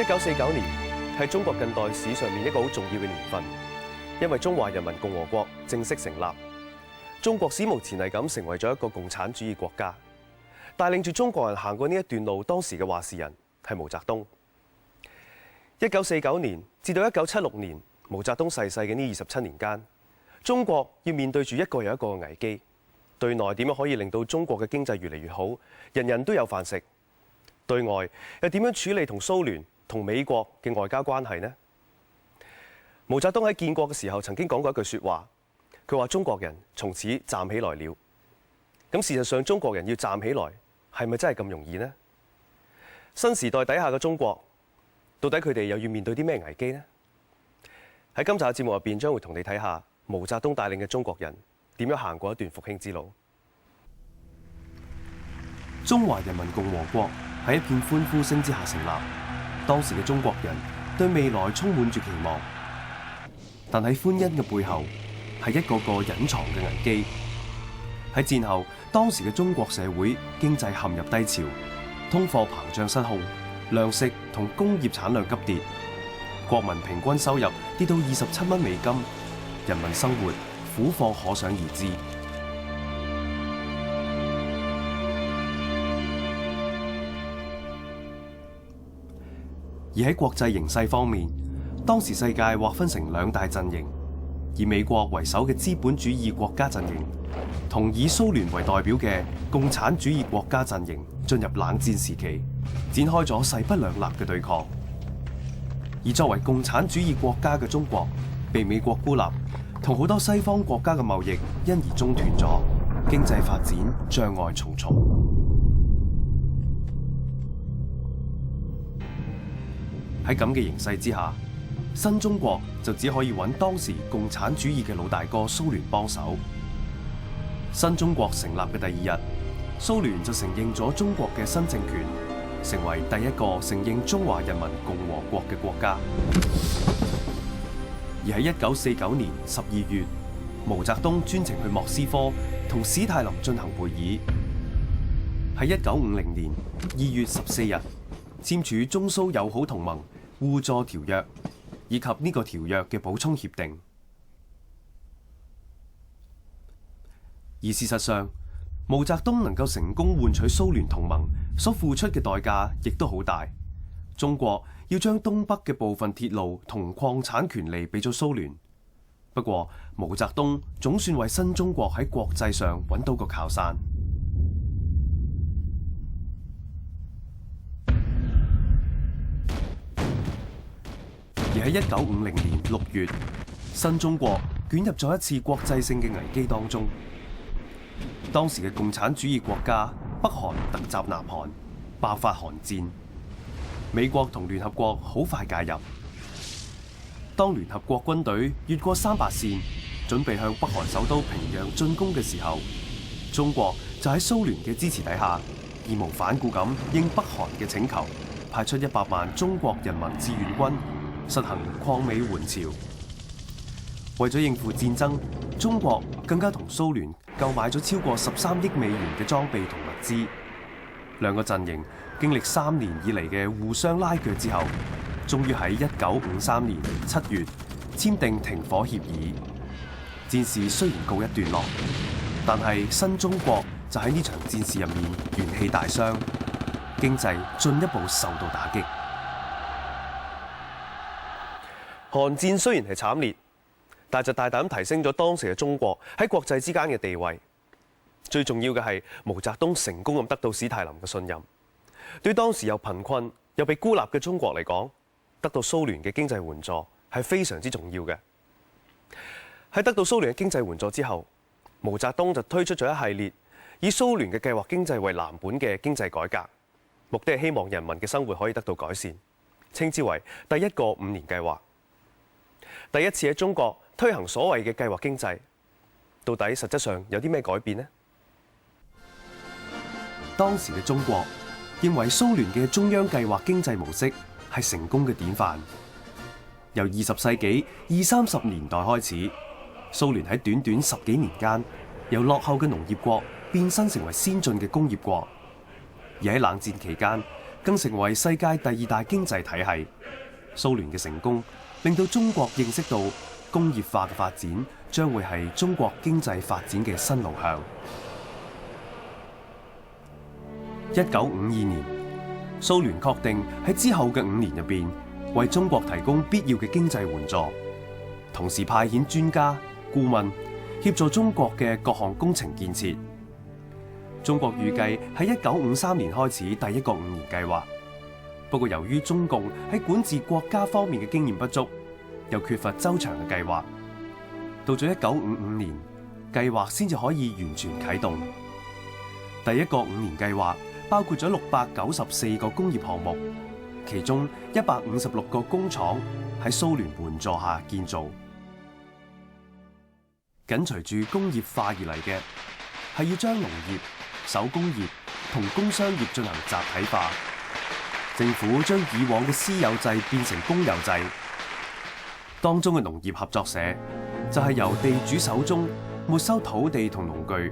1949年係中國近代史上面一個好重要嘅年份，因為中華人民共和國正式成立，中國史無前例咁成為咗一個共產主義國家。帶領住中國人行過呢一段路，當時嘅話事人係毛澤東。1949年至到1976年，毛澤東逝世嘅呢27年間，中國要面對住一個又一個嘅危機。對內點樣可以令到中國嘅經濟越嚟越好，人人都有飯食？對外又點樣處理同蘇聯同美國嘅外交關係呢？毛澤東喺建國嘅時候曾經講過一句説話，佢話中國人從此站起來了。咁事實上，中國人要站起來係咪真係咁容易呢？新時代底下嘅中國，到底佢哋又要面對啲咩危機呢？喺今集嘅節目入邊，將會同你睇下毛澤東帶領嘅中國人點樣行過一段復興之路。中華人民共和國喺一片歡呼聲之下成立，當時嘅中國人對未來充滿住期望，但喺歡欣嘅背後係一個個隱藏嘅危機。喺戰後，當時嘅中國社會經濟陷入低潮，通貨膨脹失控，糧食同工業產量急跌，國民平均收入跌到27蚊美金，人民生活苦況可想而知。而喺國際形勢方面，當時世界劃分成兩大陣營，以美國為首嘅資本主義國家陣營，同以蘇聯為代表嘅共產主義國家陣營進入冷戰時期，展開咗勢不兩立嘅對抗。而作為共產主義國家嘅中國，被美國孤立，同好多西方國家嘅貿易因而中斷咗，經濟發展障礙重重。喺咁嘅形勢之下，新中國就只可以揾當時共產主義嘅老大哥蘇聯幫手。新中國成立嘅第二日，蘇聯就承認咗中國嘅新政權，成為第一個承認中華人民共和國嘅國家。而喺1949年12月，毛澤東專程去莫斯科同史太林進行會議。喺1950年2月14日，簽署中蘇友好同盟互助條約，以及呢個條約嘅補充協定。而事實上，毛澤東能夠成功換取蘇聯同盟所付出嘅代價亦都好大。中國要將東北嘅部分鐵路同礦產權利俾咗蘇聯。不過毛澤東總算為新中國喺國際上揾到個靠山。而喺1950年6月，新中國捲入咗一次國際性嘅危機當中。當時嘅共產主義國家北韓突襲南韓，爆發韓戰。美國同聯合國好快介入。當聯合國軍隊越過300線，準備向北韓首都平壤進攻嘅時候，中國就喺蘇聯嘅支持底下，義無反顧咁應北韓嘅請求，派出100萬中國人民志願軍，實行抗美援朝。為咗應付戰爭，中國更加同蘇聯購買咗超過13億美元嘅裝備同物資。兩個陣營經歷3年以嚟嘅互相拉鋸之後，終於喺1953年7月簽訂停火協議。戰事雖然告一段落，但係新中國就喺呢場戰事入面元氣大傷，經濟進一步受到打擊。韓戰雖然係慘烈，但就大膽提升咗當時嘅中國喺國際之間嘅地位。最重要嘅係毛澤東成功咁得到史太林嘅信任。對當時又貧困又被孤立嘅中國嚟講，得到蘇聯嘅經濟援助係非常之重要嘅。喺得到蘇聯嘅經濟援助之後，毛澤東就推出咗一系列以蘇聯嘅計劃經濟為藍本嘅經濟改革，目的係希望人民嘅生活可以得到改善，稱之為第一個5年計劃。第一次喺中國推行所謂嘅計劃經濟，到底實質上有啲咩改變呢？當時嘅中國認為蘇聯嘅中央計劃經濟模式係成功嘅典範。由20世紀20、30年代開始，蘇聯喺短短10幾年間，由落後嘅農業國變身成為先進嘅工業國。而喺冷戰期間，更成為世界第2大經濟體系。蘇聯嘅成功令到中國認識到工業化嘅發展將會係中國經濟發展嘅新路向。1952年，蘇聯確定喺之後嘅5年入邊，為中國提供必要嘅經濟援助，同時派遣專家、顧問協助中國嘅各項工程建設。中國預計喺1953年開始第一個5年計劃，不過由於中共喺管治國家方面嘅經驗不足，又缺乏周詳嘅計劃，到咗1955年，計劃先至可以完全啟動。第一個5年計劃包括咗694個工業項目，其中156個工廠喺蘇聯援助下建造。緊隨住工業化而嚟嘅係要將農業、手工業同工商業進行集體化。政府將以往嘅私有制變成公有制，當中嘅農業合作社就係由地主手中沒收土地同農具，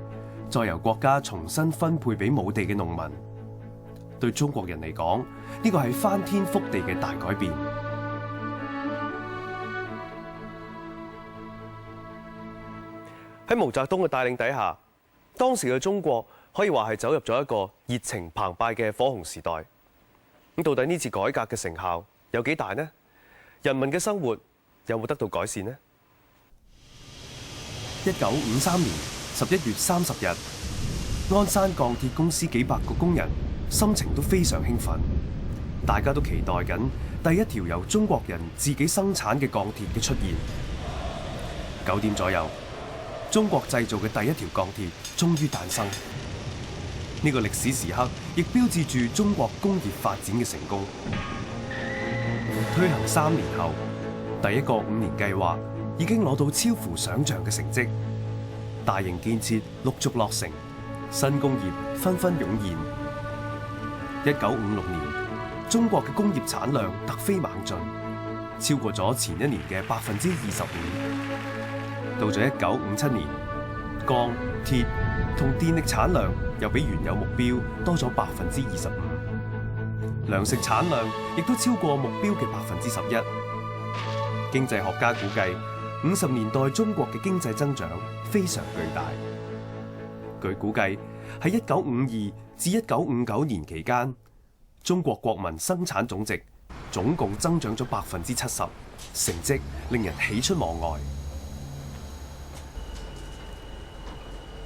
再由國家重新分配俾冇地嘅農民。對中國人嚟講，呢個係翻天覆地嘅大改變。喺毛澤東嘅帶領底下，當時嘅中國可以話係走入咗一個熱情澎湃嘅火紅時代。咁到底呢次改革嘅成效有幾大呢？人民嘅生活有冇得到改善呢？1953年11月30日，鞍山鋼鐵公司幾百個工人心情都非常興奮，大家都期待緊第一條由中國人自己生產嘅鋼鐵嘅出現。9點左右，中國製造嘅第一條鋼鐵終於誕生。呢個歷史時刻亦標誌住中國工業發展嘅成功。推行3年後，第一個5年計劃已經攞到超乎想象嘅成績，大型建設陸續落成，新工業紛紛湧現。1956年，中國嘅工業產量突飛猛進，超過咗前一年嘅25%。到咗1957年，鋼、鐵同電力產量又比原有目標多咗25%，糧食產量亦都超過目標嘅11%。經濟學家估計，50年代中國嘅經濟增長非常巨大。據估計，喺1952至1959年期間，中國國民生產總值總共增長咗70%，成績令人喜出望外。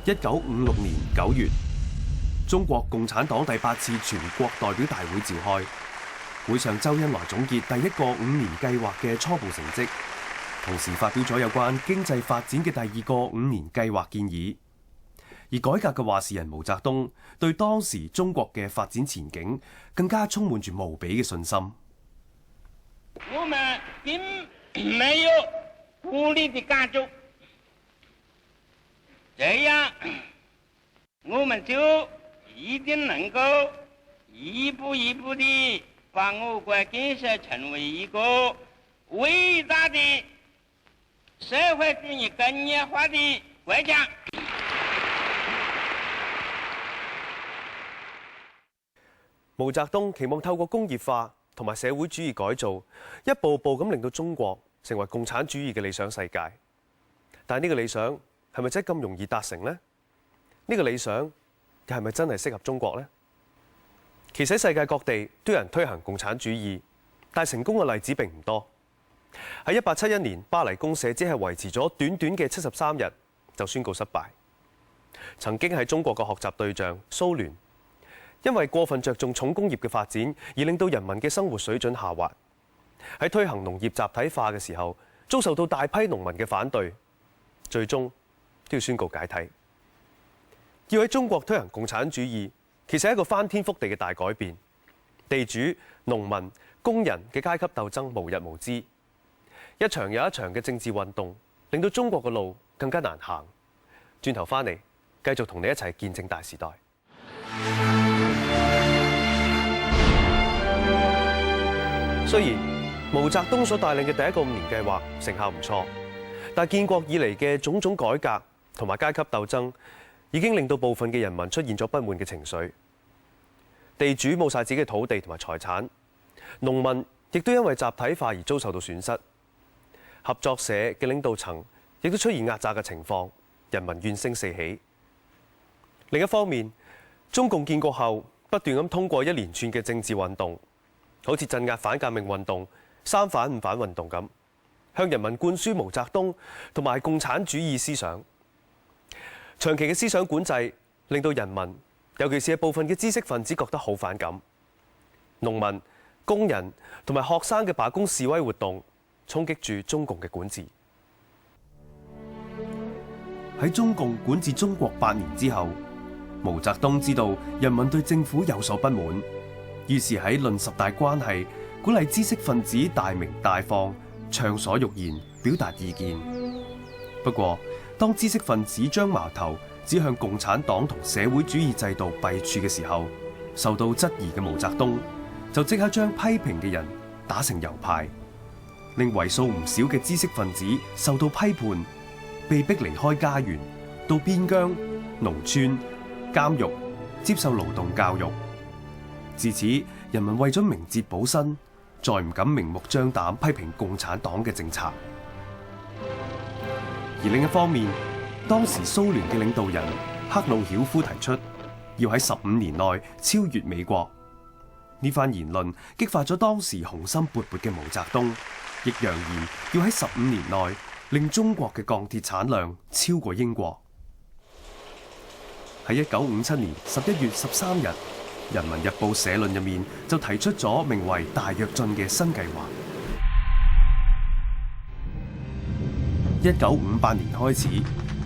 1956年9月，中國共產黨第8次全國代表大會召開，會上周恩來總結第一個5年計劃嘅初步成績，同時發表咗有關經濟發展嘅第2個5年計劃建議。而改革嘅話事人毛澤東對當時中國嘅發展前景更加充滿住無比嘅信心。我們並沒有孤立的幹足，這樣我們就一定能夠一步一步地把我國建設成為一個偉大的社會主義工業化的國家。毛澤東期望透過工業化同埋社會主義改造，一步步咁令到中國成為共產主義嘅理想世界。但係呢個理想係咪真係咁容易達成呢？呢個理想又係咪真係適合中國呢？其實喺世界各地都有人推行共產主義，但係成功嘅例子並唔多。喺1871年，巴黎公社只係維持咗短短嘅73日就宣告失敗。曾經係中國嘅學習對象蘇聯，因為過分着重重工業嘅發展，而令到人民嘅生活水準下滑。喺推行農業集體化嘅時候，遭受到大批農民嘅反對，最終都要宣告解體。要喺中國推行共產主義，其實係一個翻天覆地嘅大改變。地主、農民、工人嘅階級鬥爭無日無之，一場又一場嘅政治運動，令到中國嘅路更加難行。轉頭翻嚟，繼續同你一齊見證大時代。雖然毛澤東所帶領嘅第一個5年計劃成效唔錯，但建國以嚟嘅種種改革同埋階級鬥爭，已經令到部分嘅人民出現咗不滿嘅情緒。地主冇晒自己嘅土地同埋財產，農民亦都因為集體化而遭受到損失。合作社嘅領導層亦都出現壓榨嘅情況，人民怨聲四起。另一方面，中共建國後不斷咁通過一連串嘅政治運動，好似鎮壓反革命運動、三反五反運動咁，向人民灌輸毛澤東同埋共產主義思想。長期嘅思想管制令到人民，尤其是係部分嘅知識分子覺得好反感。農民、工人同埋學生嘅罷工示威活動衝擊住中共嘅管治。喺中共管治中國8年之後，毛澤東知道人民對政府有所不滿，於是喺論十大關係，鼓勵知識分子大鳴大放，暢所欲言，表達意見。不過，當知識分子將矛頭指向共產黨同社會主義制度弊處嘅時候，受到質疑嘅毛澤東就即刻將批評嘅人打成右派，令為數唔少嘅知識分子受到批判，被逼離開家園，到邊疆、農村、監獄接受勞動教育。自此，人民為咗明哲保身，再唔敢明目張膽批評共產黨嘅政策。而另一方面，當時蘇聯嘅領導人赫魯曉夫提出要喺15年內超越美國。呢番言論激發咗當時雄心勃勃嘅毛澤東，亦揚言要喺15年內令中國嘅鋼鐵產量超過英國。喺1957年11月13日，《人民日報》社論入面就提出咗名為大躍進嘅新計劃。1958年開始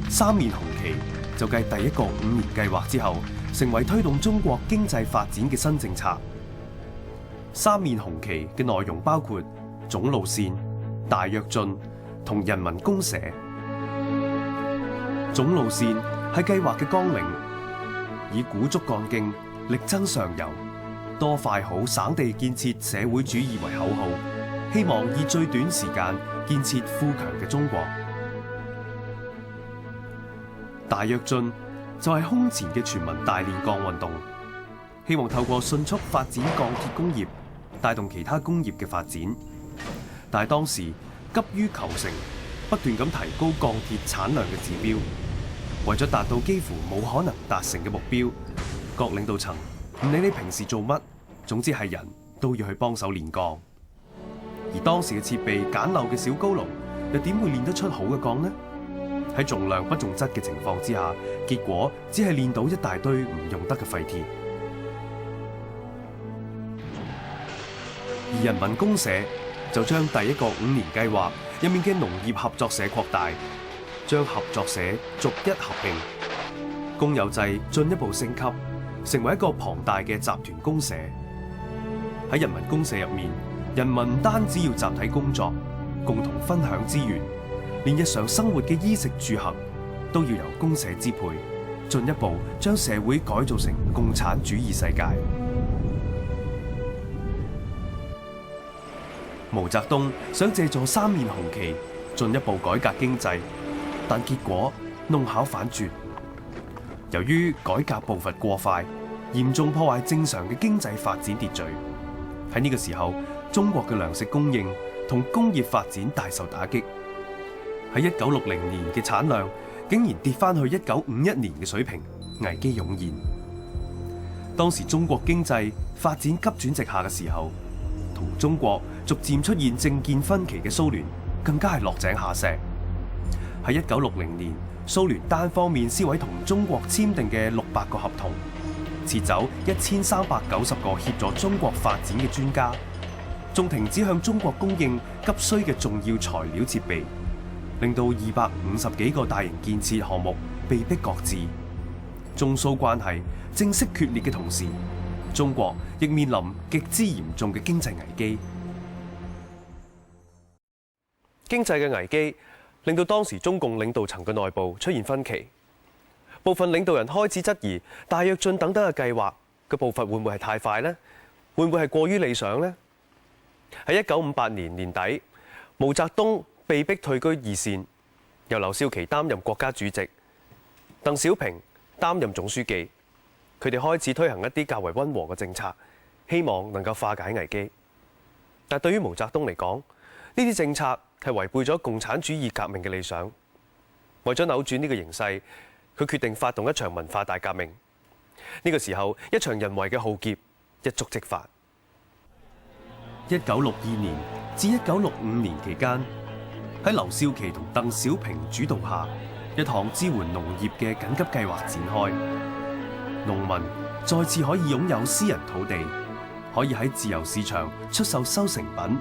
，3面紅旗就繼第一個5年計劃之後，成為推動中國經濟發展嘅新政策。3面紅旗嘅內容包括總路線、大躍進同人民公社。總路線係計劃嘅綱領，以鼓足幹勁、力爭上游、多快好省地建設社會主義為口號，希望以最短時間建設富強嘅中國。大躍進就係空前嘅全民大煉鋼運動，希望透過迅速發展鋼鐵工業，帶動其他工業嘅發展。但係當時急於求成，不斷咁提高鋼鐵產量嘅指標，為咗達到幾乎冇可能達成嘅目標，各領導層唔理你平時做乜，總之係人都要去幫手煉鋼。而當時嘅設備簡陋嘅小高爐，又點會煉得出好嘅鋼呢？喺重量不重質嘅情況之下，結果只係煉到一大堆唔用得嘅廢鐵。而人民公社就將第一個5年計劃入面嘅農業合作社擴大，將合作社逐一合併，公有制進一步升級，成為一個龐大嘅集團公社。喺人民公社入面，人民唔單止要集體工作，共同分享資源，連日常生活嘅衣食住行都要由公社支配，進一步將社會改造成共產主義世界。毛澤東想借助3面紅旗進一步改革經濟，但結果弄巧反拙。由於改革步伐過快，嚴重破壞正常嘅經濟發展秩序。喺呢個時候，中國嘅糧食供應同工業發展大受打擊。喺1960年嘅產量竟然跌翻去1951年嘅水平，危機湧現。當時中國經濟發展急轉直下嘅時候，同中國逐漸出現政見分歧嘅蘇聯更加係落井下石。喺1960年，蘇聯單方面銷毀同中國簽訂嘅600個合同，撤走1390個協助中國發展嘅專家，仲停止向中國供應急需嘅重要材料設備，令到250幾個大型建設項目被迫擱置。中蘇關係正式決裂嘅同時，中國亦面臨極之嚴重嘅經濟危機。經濟嘅危機令到當時中共領導層嘅內部出現分歧，部分領導人開始質疑大躍進等等嘅計劃嘅步伐會唔會係太快呢？會唔會係過於理想呢？喺1958年年底，毛澤東被迫退居二線，由劉少奇擔任國家主席，鄧小平擔任總書記。佢哋開始推行一啲較為溫和嘅政策，希望能夠化解危機。但對於毛澤東嚟講，呢啲政策係違背咗共產主義革命嘅理想。為咗扭轉呢個形勢，佢決定發動一場文化大革命。呢個時候，一場人為嘅浩劫一觸即發。1962年至1965年期間，喺劉少奇同鄧小平主導下，一項支援農業嘅緊急計劃展開。農民再次可以擁有私人土地，可以喺自由市場出售收成品，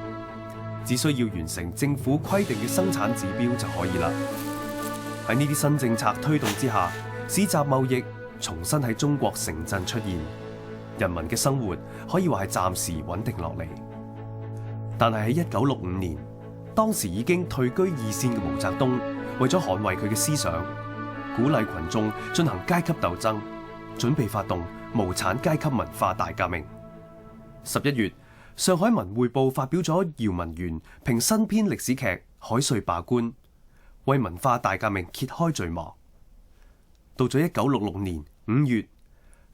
只需要完成政府規定嘅生產指標就可以啦。喺呢啲新政策推動之下，市集貿易重新喺中國城鎮出現，人民嘅生活可以話係暫時穩定落嚟。但係喺1965年，當時已經退居二線嘅毛澤東，為咗捍衛佢嘅思想，鼓勵群眾進行階級鬥爭，準備發動無產階級文化大革命。11月，上海文匯報發表咗姚文元評新編歷史劇《海瑞罷官》，為文化大革命揭開序幕。到咗1966年5月，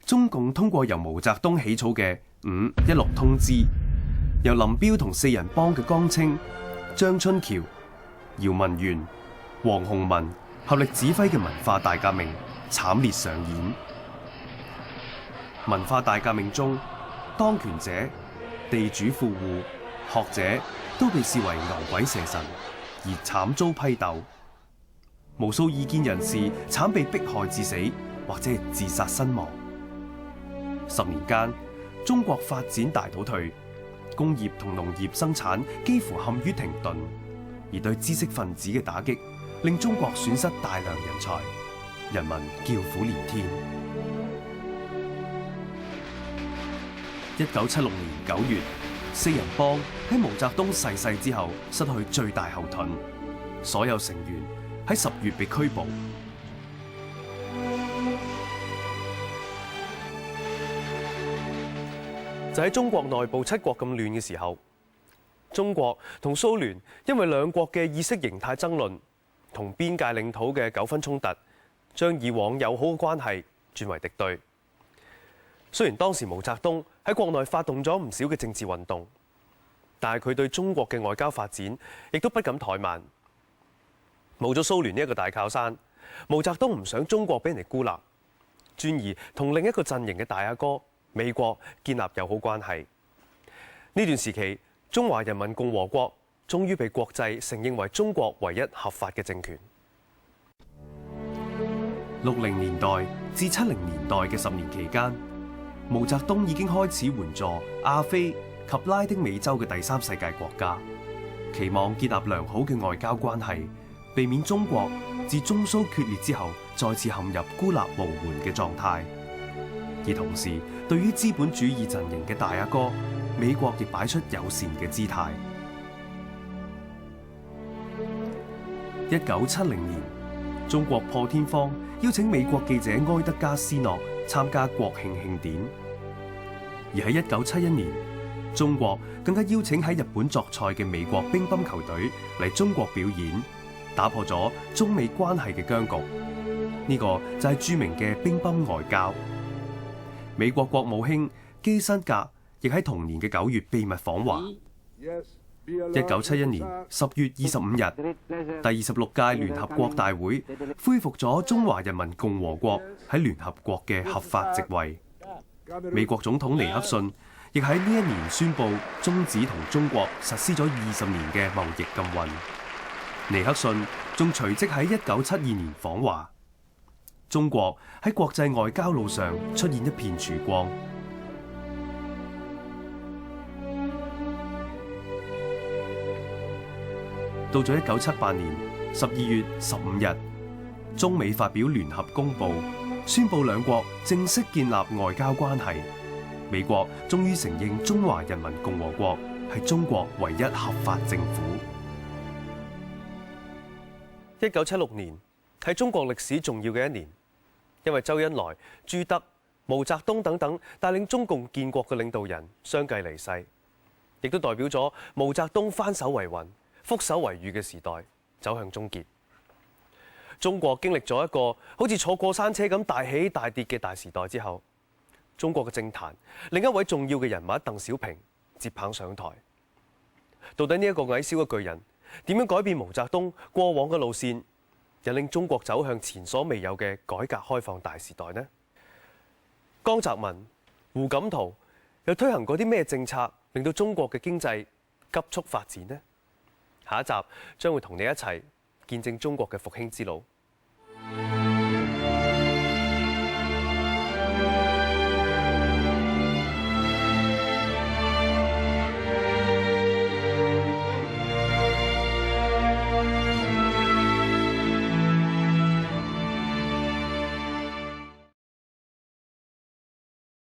中共通過由毛澤東起草嘅5.16通知，由林彪同四人幫嘅江青、張春橋、姚文元、黃洪文合力指揮嘅文化大革命慘烈上演。文化大革命中，當權者、地主富戶、學者都被視為牛鬼蛇神，而慘遭批鬥。無數異見人士慘被迫害致死，或者係自殺身亡。10年間，中國發展大倒退，工業同農業生產幾乎陷於停頓，而對知識分子嘅打擊，令中國損失大量人才，人民叫苦連天。1976年9月，四人幫喺毛澤東逝世之後失去最大後盾，所有成員喺10月被拘捕。就喺中國內部七國咁亂嘅時候，中國同蘇聯因為兩國嘅意識形態爭論同邊界領土嘅糾紛衝突，將以往友好嘅關係轉為敵對。雖然當時毛澤東喺國內發動咗唔少嘅政治運動，但係佢對中國嘅外交發展亦都不敢怠慢。冇咗蘇聯呢一個大靠山，毛澤東唔想中國俾人哋孤立，轉而同另一個陣營嘅大阿哥美國建立友好關係。呢段時期，中華人民共和國終於被國際承認為中國唯一合法嘅政權。60年代至70年代嘅10年期間，毛澤東已經開始援助亞非及拉丁美洲嘅第三世界國家，期望建立良好嘅外交關係，避免中國自中蘇決裂之後再次陷入孤立無援嘅狀態。而同時，對於資本主義陣營嘅大阿哥美國亦擺出友善嘅姿態。1970年，中國破天荒邀請美國記者埃德加斯諾參加國慶慶典，而喺1971年，中國更加邀請喺日本作賽嘅美國乒乓球隊嚟中國表演，打破咗中美關係嘅僵局。呢個就係著名嘅乒乓外交。美國國務卿基辛格亦喺同年嘅9月秘密訪華。1971年10月25日，第26屆聯合國大會恢復咗中華人民共和國喺聯合國嘅合法席位。美國總統尼克遜亦喺呢一年宣布終止同中國實施咗20年嘅貿易禁運。尼克遜仲隨即喺1972年訪華。中國喺國際外交路上出現一片曙光。到咗1978年12月15日，中美發表聯合公報，宣布兩國正式建立外交關係。美國終於承認中華人民共和國係中國唯一合法政府。1976年係中國歷史重要嘅一年，因為周恩來、朱德、毛澤東等等帶領中共建國嘅領導人相繼離世，亦都代表咗毛澤東翻手為雲、覆手為雨嘅時代走向終結。中國經歷咗一個好似坐過山車咁大起大跌嘅大時代之後，中國嘅政壇另一位重要嘅人物鄧小平接棒上台。到底呢一個矮小嘅巨人點樣改變毛澤東過往嘅路線，引領中國走向前所未有嘅改革開放大時代呢？江澤民、胡錦濤又推行過啲咩政策，令到中國嘅經濟急速發展呢？下一集將會同你一齊見證中國嘅復興之路。